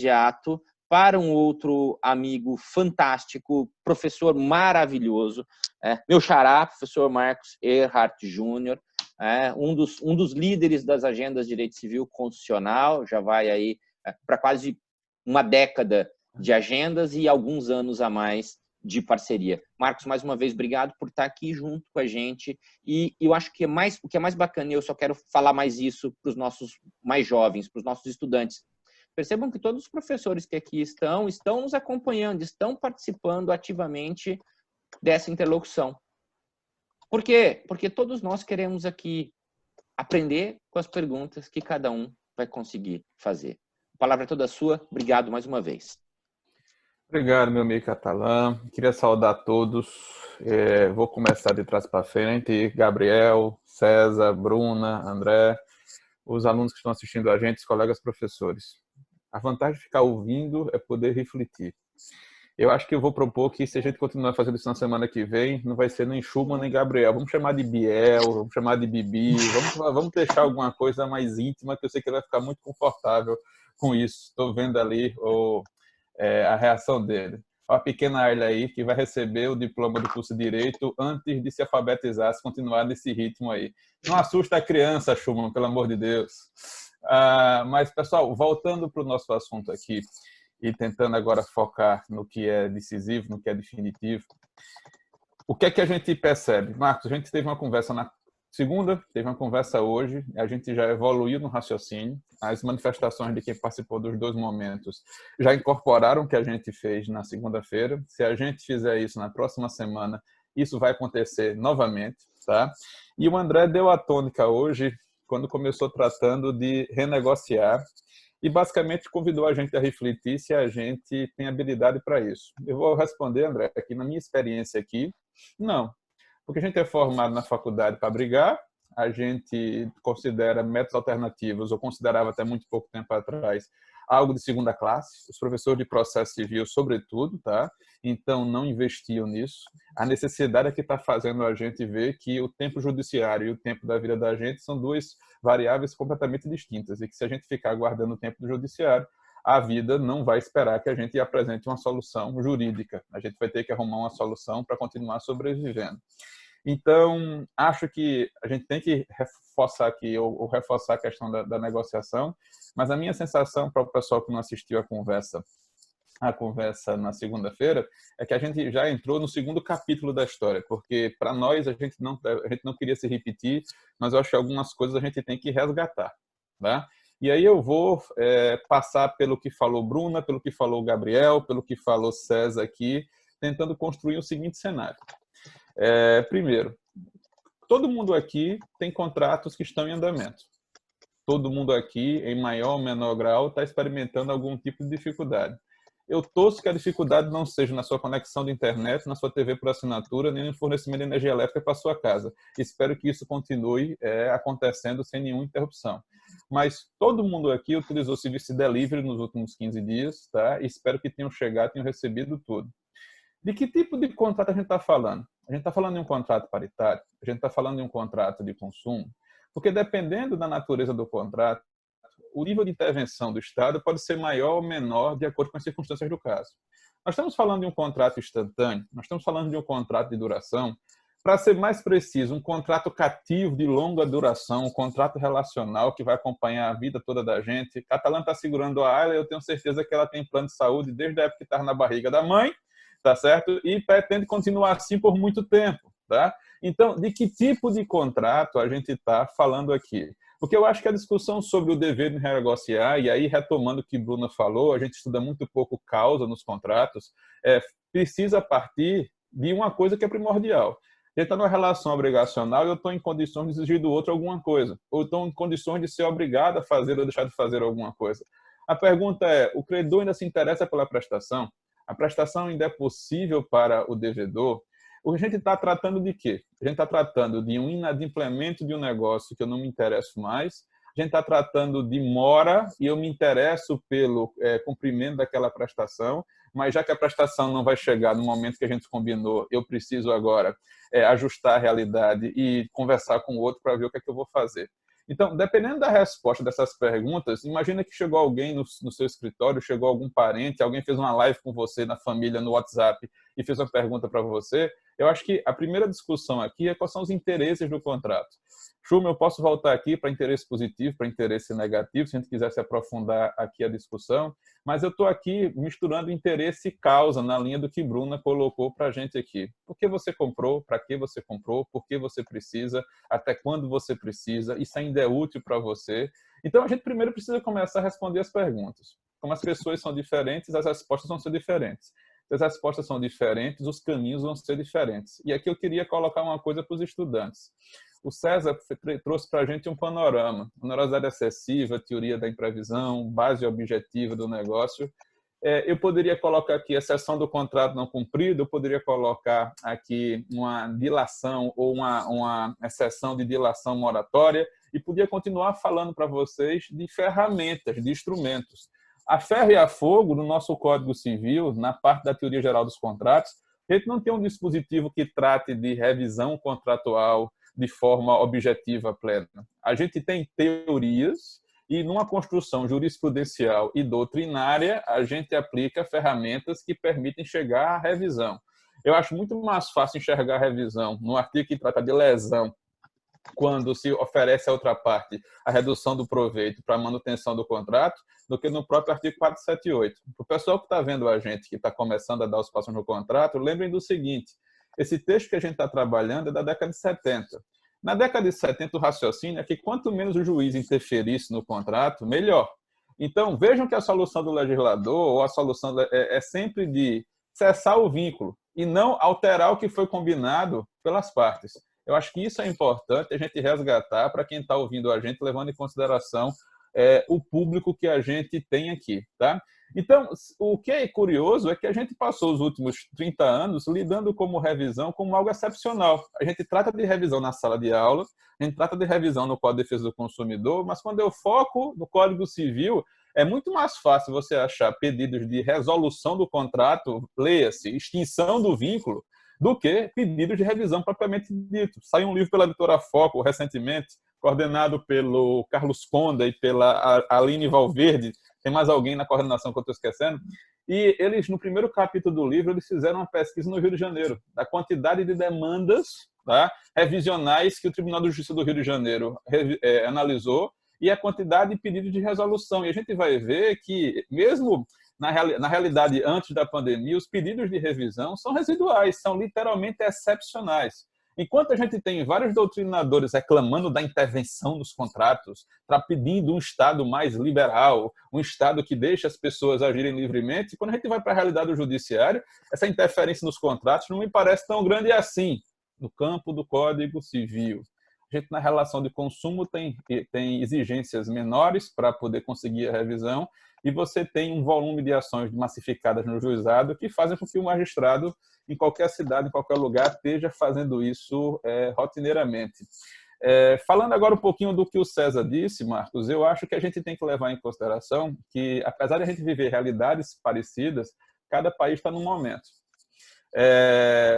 imediato para um outro amigo fantástico, professor maravilhoso, meu xará, professor Marcos Erhardt Júnior, um dos líderes das agendas de direito civil constitucional, já vai aí para quase uma década de agendas e alguns anos a mais de parceria. Marcos, mais uma vez, obrigado por estar aqui junto com a gente. E eu acho que o que é mais bacana, e eu só quero falar mais isso para os nossos mais jovens, para os nossos estudantes. Percebam que todos os professores que aqui estão nos acompanhando, estão participando ativamente dessa interlocução. Por quê? Porque todos nós queremos aqui aprender com as perguntas que cada um vai conseguir fazer. A palavra é toda sua. Obrigado mais uma vez. Obrigado, meu amigo Catalã. Queria saudar todos. Vou começar de trás para frente. Gabriel, César, Bruna, André, os alunos que estão assistindo a gente, os colegas professores. A vantagem de ficar ouvindo é poder refletir. Eu acho que eu vou propor que, se a gente continuar fazendo isso na semana que vem, não vai ser nem Schumann nem Gabriel. Vamos chamar de Biel, vamos chamar de Bibi, vamos deixar alguma coisa mais íntima, que eu sei que ele vai ficar muito confortável com isso. Estou vendo ali a reação dele. A pequena Arля aí, que vai receber o diploma do curso de Direito antes de se alfabetizar, se continuar nesse ritmo aí. Não assusta a criança, Schumann, pelo amor de Deus. Mas, pessoal, voltando para o nosso assunto aqui, e tentando agora focar no que é decisivo, no que é definitivo, o que é que a gente percebe? Marcos, a gente teve uma conversa na segunda, teve uma conversa hoje, a gente já evoluiu no raciocínio, as manifestações de quem participou dos dois momentos já incorporaram o que a gente fez na segunda-feira. Se a gente fizer isso na próxima semana, isso vai acontecer novamente, tá? E o André deu a tônica hoje, quando começou tratando de renegociar, e basicamente convidou a gente a refletir se a gente tem habilidade para isso. Eu vou responder, André, que na minha experiência aqui, não. Porque a gente é formado na faculdade para brigar, a gente considera métodos alternativos, ou considerava até muito pouco tempo atrás, algo de segunda classe, os professores de processo civil, sobretudo, tá? Então não investiam nisso. A necessidade é que está fazendo a gente ver que o tempo judiciário e o tempo da vida da gente são duas variáveis completamente distintas, e que se a gente ficar aguardando o tempo do judiciário, a vida não vai esperar que a gente apresente uma solução jurídica. A gente vai ter que arrumar uma solução para continuar sobrevivendo. Então, acho que a gente tem que reforçar aqui, ou reforçar a questão da negociação, mas a minha sensação para o pessoal que não assistiu a conversa na segunda-feira, é que a gente já entrou no segundo capítulo da história, porque para nós a gente não queria se repetir, mas eu acho que algumas coisas a gente tem que resgatar, tá? E aí eu vou passar pelo que falou Bruna, pelo que falou Gabriel, pelo que falou César aqui, tentando construir o seguinte cenário. Primeiro, todo mundo aqui tem contratos que estão em andamento. Todo mundo aqui, em maior ou menor grau, está experimentando algum tipo de dificuldade. Eu torço que a dificuldade não seja na sua conexão de internet, na sua TV por assinatura, nem no fornecimento de energia elétrica para a sua casa. Espero que isso continue acontecendo sem nenhuma interrupção. Mas todo mundo aqui utilizou o serviço de delivery nos últimos 15 dias, tá? E espero que tenham chegado, tenham recebido tudo. De que tipo de contrato a gente está falando? A gente está falando de um contrato paritário? A gente está falando de um contrato de consumo? Porque dependendo da natureza do contrato, o nível de intervenção do Estado pode ser maior ou menor de acordo com as circunstâncias do caso. Nós estamos falando de um contrato instantâneo, nós estamos falando de um contrato de duração. Para ser mais preciso, um contrato cativo de longa duração, um contrato relacional que vai acompanhar a vida toda da gente. Catalã está segurando a Ayla, eu tenho certeza que ela tem plano de saúde desde a época que estava na barriga da mãe, tá certo? E pretende continuar assim por muito tempo, tá? Então, de que tipo de contrato a gente está falando aqui? Porque eu acho que a discussão sobre o dever de renegociar, e aí retomando o que Bruna falou, a gente estuda muito pouco causa nos contratos, precisa partir de uma coisa que é primordial. A gente está numa relação obrigacional e eu estou em condições de exigir do outro alguma coisa, ou estou em condições de ser obrigado a fazer ou deixar de fazer alguma coisa. A pergunta é, o credor ainda se interessa pela prestação? A prestação ainda é possível para o devedor? A gente está tratando de quê? A gente está tratando de um inadimplemento de um negócio que eu não me interesso mais. A gente está tratando de mora e eu me interesso pelo cumprimento daquela prestação, mas já que a prestação não vai chegar no momento que a gente combinou, eu preciso agora ajustar a realidade e conversar com o outro para ver o que é que eu vou fazer. Então, dependendo da resposta dessas perguntas, imagina que chegou alguém no seu escritório, chegou algum parente, alguém fez uma live com você na família, no WhatsApp, e fez uma pergunta para você. Eu acho que a primeira discussão aqui é quais são os interesses do contrato. Schumer, eu posso voltar aqui para interesse positivo, para interesse negativo, se a gente quiser se aprofundar aqui a discussão, mas eu estou aqui misturando interesse e causa na linha do que Bruna colocou para a gente aqui. Por que você comprou? Para que você comprou? Por que você precisa? Até quando você precisa? Isso ainda é útil para você? Então, a gente primeiro precisa começar a responder as perguntas. Como as pessoas são diferentes, as respostas vão ser diferentes. Se as respostas são diferentes, os caminhos vão ser diferentes. E aqui eu queria colocar uma coisa para os estudantes. O César trouxe para a gente um panorama, onerosidade excessiva, teoria da imprevisão, base objetiva do negócio. Eu poderia colocar aqui exceção do contrato não cumprido, eu poderia colocar aqui uma dilação ou uma exceção de dilação moratória e podia continuar falando para vocês de ferramentas, de instrumentos. A ferro e a fogo, no nosso Código Civil, na parte da teoria geral dos contratos, a gente não tem um dispositivo que trate de revisão contratual de forma objetiva plena. A gente tem teorias e numa construção jurisprudencial e doutrinária, a gente aplica ferramentas que permitem chegar à revisão. Eu acho muito mais fácil enxergar a revisão no artigo que trata de lesão, quando se oferece à outra parte a redução do proveito para a manutenção do contrato, do que no próprio artigo 478. O pessoal que está vendo a gente, que está começando a dar os passos no contrato, lembrem do seguinte, esse texto que a gente está trabalhando é da década de 70. Na década de 70, o raciocínio é que quanto menos o juiz interferisse no contrato, melhor. Então, vejam que a solução do legislador, ou a solução é sempre de cessar o vínculo e não alterar o que foi combinado pelas partes. Eu acho que isso é importante a gente resgatar para quem está ouvindo a gente, levando em consideração o público que a gente tem aqui, tá? Então, o que é curioso é que a gente passou os últimos 30 anos lidando como revisão como algo excepcional. A gente trata de revisão na sala de aula, a gente trata de revisão no Código de Defesa do Consumidor, mas quando eu foco no Código Civil, é muito mais fácil você achar pedidos de resolução do contrato, leia-se, extinção do vínculo, do que pedidos de revisão propriamente dito. Saiu um livro pela editora Foco recentemente, coordenado pelo Carlos Conda e pela Aline Valverde, tem mais alguém na coordenação que eu estou esquecendo, e eles, no primeiro capítulo do livro, eles fizeram uma pesquisa no Rio de Janeiro, da quantidade de demandas, tá, revisionais que o Tribunal de Justiça do Rio de Janeiro analisou, e a quantidade de pedidos de resolução. E a gente vai ver que, mesmo na realidade, antes da pandemia, os pedidos de revisão são residuais, são literalmente excepcionais. Enquanto a gente tem vários doutrinadores reclamando da intervenção nos contratos, pedindo um Estado mais liberal, um Estado que deixa as pessoas agirem livremente, quando a gente vai para a realidade do judiciário, essa interferência nos contratos não me parece tão grande assim, no campo do Código Civil. A gente, na relação de consumo, tem exigências menores para poder conseguir a revisão, e você tem um volume de ações massificadas no juizado que fazem com que o magistrado, em qualquer cidade, em qualquer lugar, esteja fazendo isso rotineiramente. Falando agora um pouquinho do que o César disse, Marcos, eu acho que a gente tem que levar em consideração que, apesar de a gente viver realidades parecidas, cada país está num momento.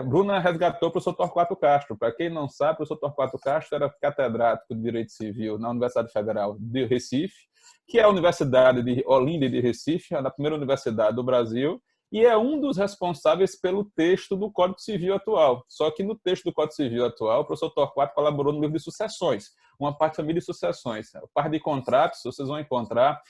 Bruna resgatou o professor Torquato Castro. Para quem não sabe, o professor Torquato Castro era catedrático de Direito Civil na Universidade Federal de Recife, que é a Universidade de Olinda de Recife, a primeira universidade do Brasil, e é um dos responsáveis pelo texto do Código Civil atual. Só que no texto do Código Civil atual, o professor Torquato colaborou no livro de sucessões, uma parte de família e sucessões. A parte de contratos, vocês vão encontrar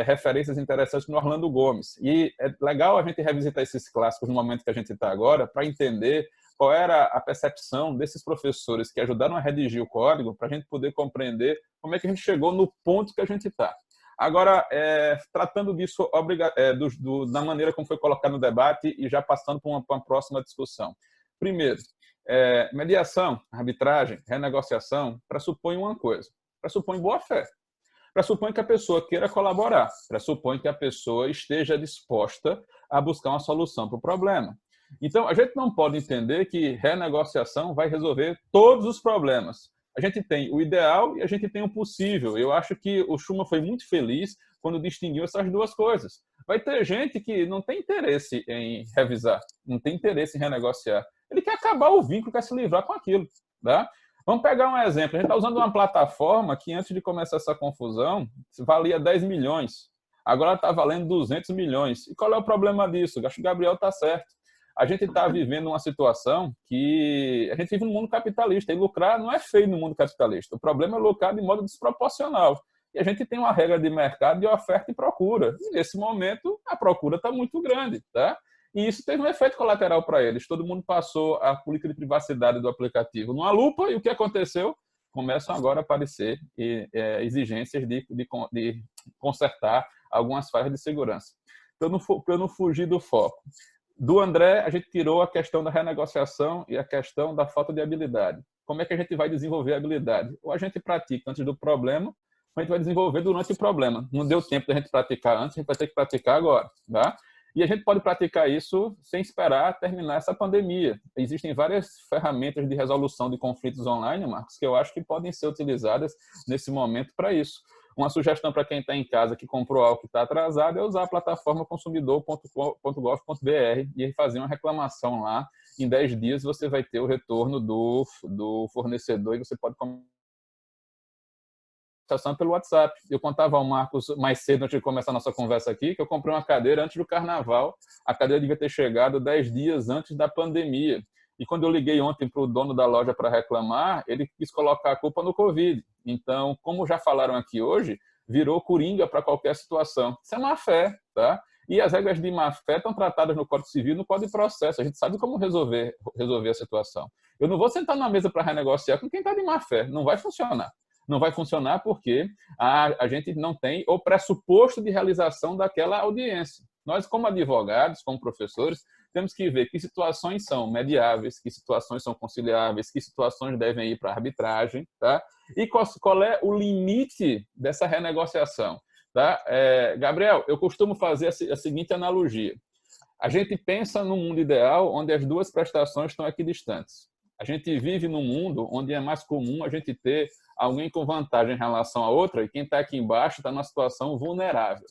referências interessantes no Orlando Gomes. E é legal a gente revisitar esses clássicos no momento que a gente está agora, para entender qual era a percepção desses professores que ajudaram a redigir o código, para a gente poder compreender como é que a gente chegou no ponto que a gente está. Agora, tratando disso da maneira como foi colocado no debate e já passando para uma próxima discussão. Primeiro, mediação, arbitragem, renegociação, pressupõe uma coisa, pressupõe boa-fé, pressupõe que a pessoa queira colaborar, pressupõe que a pessoa esteja disposta a buscar uma solução para o problema. Então, a gente não pode entender que renegociação vai resolver todos os problemas. A gente tem o ideal e a gente tem o possível. Eu acho que o Schumer foi muito feliz quando distinguiu essas duas coisas. Vai ter gente que não tem interesse em revisar, não tem interesse em renegociar. Ele quer acabar o vínculo, quer se livrar com aquilo. Tá? Vamos pegar um exemplo. A gente está usando uma plataforma que, antes de começar essa confusão, valia 10 milhões. Agora está valendo 200 milhões. E qual é o problema disso? Acho que o Gabriel está certo. A gente está vivendo uma situação que a gente vive no mundo capitalista. E lucrar não é feio no mundo capitalista. O problema é lucrar de modo desproporcional. E a gente tem uma regra de mercado de oferta e procura. E, nesse momento, a procura está muito grande, tá? E isso teve um efeito colateral para eles. Todo mundo passou a política de privacidade do aplicativo numa lupa, e o que aconteceu? Começam agora a aparecer exigências de consertar algumas falhas de segurança. Para eu não fugir do foco. Do André, a gente tirou a questão da renegociação e a questão da falta de habilidade. Como é que a gente vai desenvolver a habilidade? Ou a gente pratica antes do problema, ou a gente vai desenvolver durante o problema. Não deu tempo da gente praticar antes, a gente vai ter que praticar agora, tá? E a gente pode praticar isso sem esperar terminar essa pandemia. Existem várias ferramentas de resolução de conflitos online, Marcos, que eu acho que podem ser utilizadas nesse momento para isso. Uma sugestão para quem está em casa que comprou algo que está atrasado é usar a plataforma consumidor.gov.br e fazer uma reclamação lá. Em 10 dias você vai ter o retorno do fornecedor e você pode pelo WhatsApp. Eu contava ao Marcos mais cedo, antes de começar a nossa conversa aqui, que eu comprei uma cadeira antes do carnaval. A cadeira devia ter chegado 10 dias antes da pandemia. E quando eu liguei ontem para o dono da loja para reclamar, ele quis colocar a culpa no Covid. Então, como já falaram aqui hoje, virou coringa para qualquer situação. Isso é má fé, tá? E as regras de má fé estão tratadas no Código Civil e no Código de Processo. A gente sabe como resolver a situação. Eu não vou sentar na mesa para renegociar com quem está de má fé. Não vai funcionar. Não vai funcionar porque a gente não tem o pressuposto de realização daquela audiência. Nós, como advogados, como professores, temos que ver que situações são mediáveis, que situações são conciliáveis, que situações devem ir para a arbitragem, tá? E qual é o limite dessa renegociação, tá? Gabriel, eu costumo fazer a seguinte analogia. A gente pensa num mundo ideal onde as duas prestações estão equidistantes. A gente vive num mundo onde é mais comum a gente ter alguém com vantagem em relação a outra e quem está aqui embaixo está numa situação vulnerável.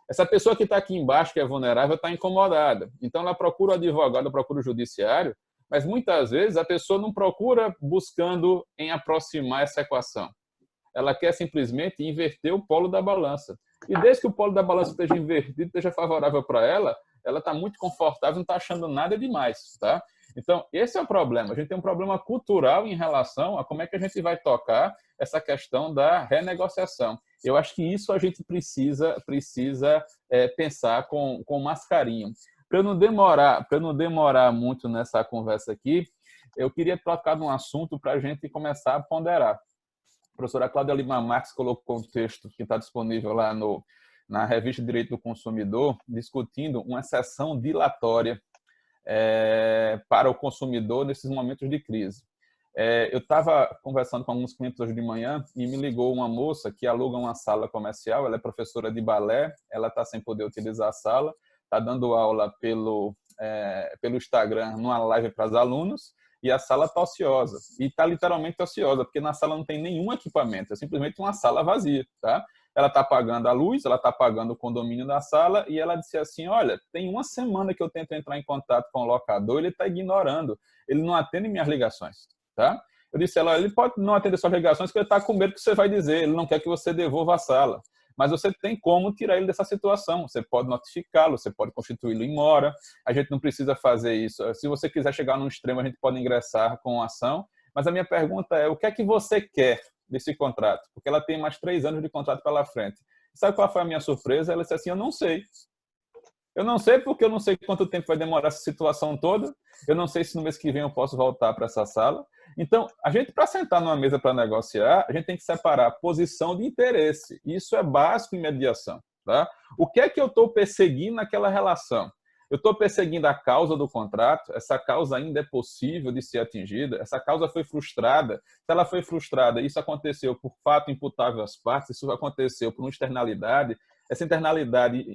Essa pessoa que está aqui embaixo, que é vulnerável, está incomodada. Então, ela procura o advogado, procura o judiciário, mas muitas vezes a pessoa não procura buscando em aproximar essa equação. Ela quer simplesmente inverter o polo da balança. E desde que o polo da balança esteja invertido, esteja favorável para ela está muito confortável, não está achando nada demais, tá? Então, esse é o problema. A gente tem um problema cultural em relação a como é que a gente vai tocar essa questão da renegociação. Eu acho que isso a gente precisa pensar com mais carinho. Para eu não demorar muito nessa conversa aqui, eu queria tocar num assunto para a gente começar a ponderar. A professora Cláudia Lima Marques colocou um texto que está disponível lá na Revista Direito do Consumidor, discutindo uma exceção dilatória para o consumidor nesses momentos de crise. Eu estava conversando com alguns clientes hoje de manhã e me ligou uma moça que aluga uma sala comercial, ela é professora de balé, ela está sem poder utilizar a sala, está dando aula pelo Instagram, numa live para os alunos, e a sala está ociosa. E está literalmente ociosa, porque na sala não tem nenhum equipamento, é simplesmente uma sala vazia, tá? Ela está pagando a luz, ela está pagando o condomínio da sala, e ela disse assim, olha, tem uma semana que eu tento entrar em contato com o locador, ele está ignorando, ele não atende minhas ligações, tá? Eu disse a ela, ele pode não atender suas ligações porque ele está com medo que você vai dizer, ele não quer que você devolva a sala. Mas você tem como tirar ele dessa situação, você pode notificá-lo, você pode constituí-lo em mora, a gente não precisa fazer isso. Se você quiser chegar num extremo, a gente pode ingressar com ação, mas a minha pergunta é, o que é que você quer desse contrato? Porque ela tem mais 3 anos de contrato pela frente. Sabe qual foi a minha surpresa? Ela disse assim, eu não sei. Eu não sei porque eu não sei quanto tempo vai demorar essa situação toda, eu não sei se no mês que vem eu posso voltar para essa sala. Então, a gente, para sentar numa mesa para negociar, a gente tem que separar posição de interesse. Isso é básico em mediação, tá? O que é que eu estou perseguindo naquela relação? Eu estou perseguindo a causa do contrato, essa causa ainda é possível de ser atingida, essa causa foi frustrada. Se ela foi frustrada, isso aconteceu por fato imputável às partes, isso aconteceu por uma externalidade, essa internalidade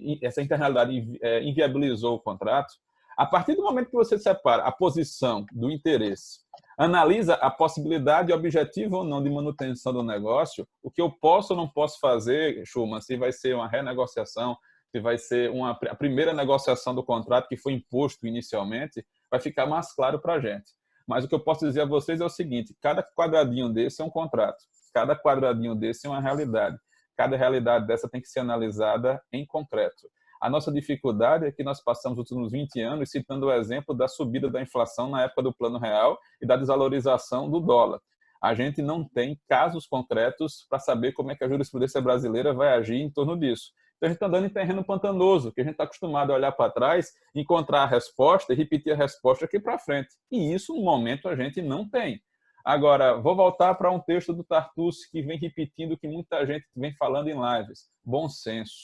inviabilizou o contrato. A partir do momento que você separa a posição do interesse, analisa a possibilidade objetiva ou não de manutenção do negócio, o que eu posso ou não posso fazer, Schumann, se vai ser uma renegociação, se vai ser a primeira negociação do contrato que foi imposto inicialmente, vai ficar mais claro para a gente. Mas o que eu posso dizer a vocês é o seguinte: cada quadradinho desse é um contrato, cada quadradinho desse é uma realidade. Cada realidade dessa tem que ser analisada em concreto. A nossa dificuldade é que nós passamos os últimos 20 anos citando o exemplo da subida da inflação na época do Plano Real e da desvalorização do dólar. A gente não tem casos concretos para saber como é que a jurisprudência brasileira vai agir em torno disso. Então, a gente está andando em terreno pantanoso, que a gente está acostumado a olhar para trás, encontrar a resposta e repetir a resposta aqui para frente. E isso, no momento, a gente não tem. Agora, vou voltar para um texto do Tartucci que vem repetindo o que muita gente vem falando em lives. Bom senso,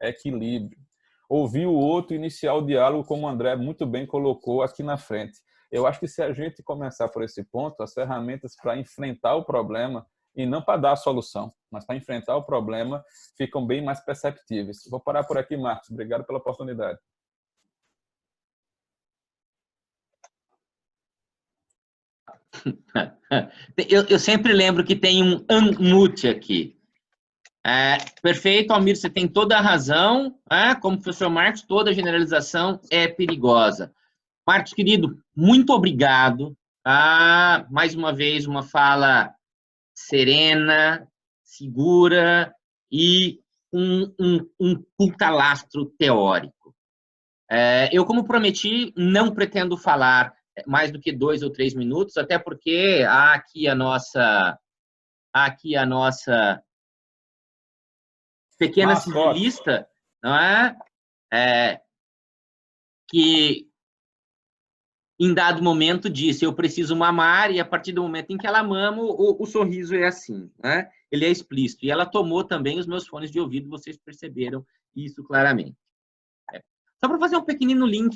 equilíbrio. Ouvir o outro e iniciar o diálogo, como o André muito bem colocou aqui na frente. Eu acho que se a gente começar por esse ponto, as ferramentas para enfrentar o problema, e não para dar a solução, mas para enfrentar o problema, ficam bem mais perceptíveis. Vou parar por aqui, Marcos. Obrigado pela oportunidade. Eu sempre lembro que tem um unmute aqui. Perfeito, Almir, você tem toda a razão. Como o professor Marcos, toda generalização é perigosa. Marcos, querido, muito obrigado. Mais uma vez, uma fala serena, segura e um putalastro teórico. Eu, como prometi, não pretendo falar mais do que 2 ou 3 minutos, até porque há aqui a nossa pequena civilista, não é? Que em dado momento disse: eu preciso mamar, e a partir do momento em que ela mama, o sorriso é assim, né? Ele é explícito. E ela tomou também os meus fones de ouvido, vocês perceberam isso claramente. Só para fazer um pequenino link